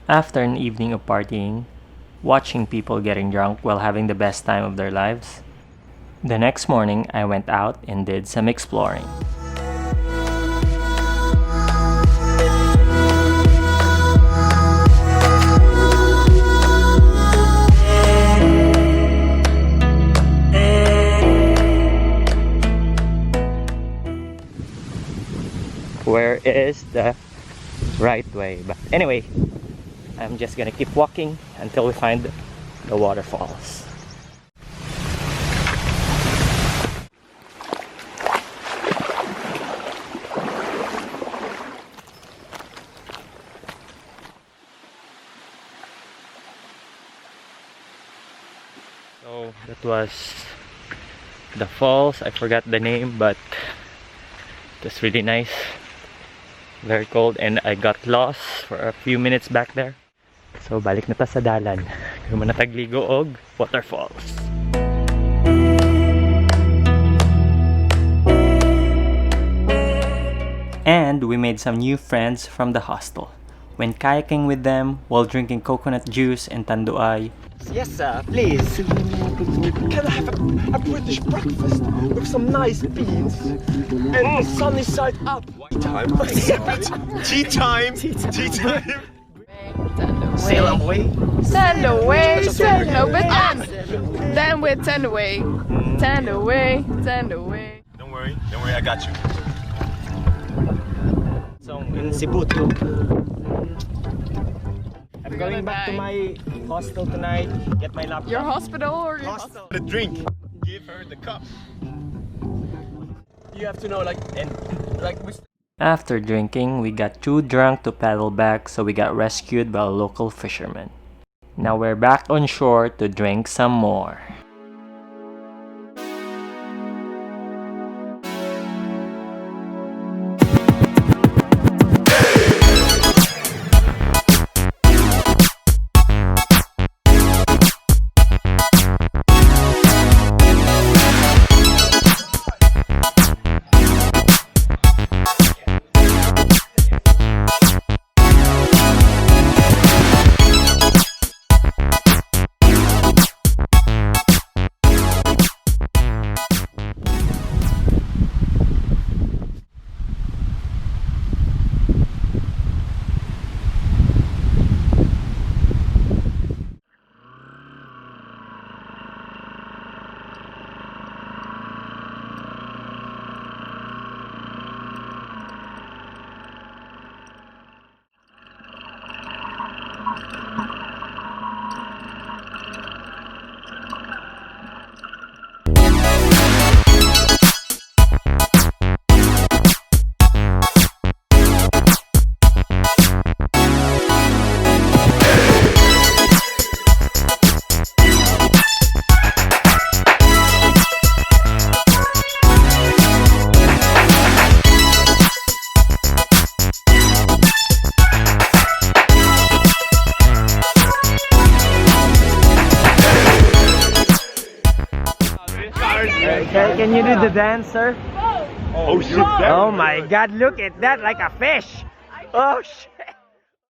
After an evening of partying, watching people getting drunk while having the best time of their lives, the next morning I went out and did some exploring. Where is the right way? But anyway, I'm just gonna keep walking until we find the waterfalls. So that was the falls. I forgot the name, but it was really nice. Very cold, and I got lost for a few minutes back there. So balik na ta sa dalan. Kaya na tagligo og waterfalls. And we made some new friends from the hostel. Went kayaking with them while drinking coconut juice and tanduay. Yes sir, please. Can I have a British breakfast with some nice beans and sunny side up? Tea time. Tea time. Sail away. Send away, send away, then we send away, send away, send away. Don't worry, I got you. So in Cebu too. I'm going back to my hostel tonight. Get my laptop. Your hospital or your hostel? The drink. Give her the cup. You have to know, like, and like we. After drinking, we got too drunk to paddle back, so we got rescued by a local fisherman. Now we're back on shore to drink some more. Can you do the dance, sir? Oh shit! Oh my God! Look at that, like a fish. Oh shit!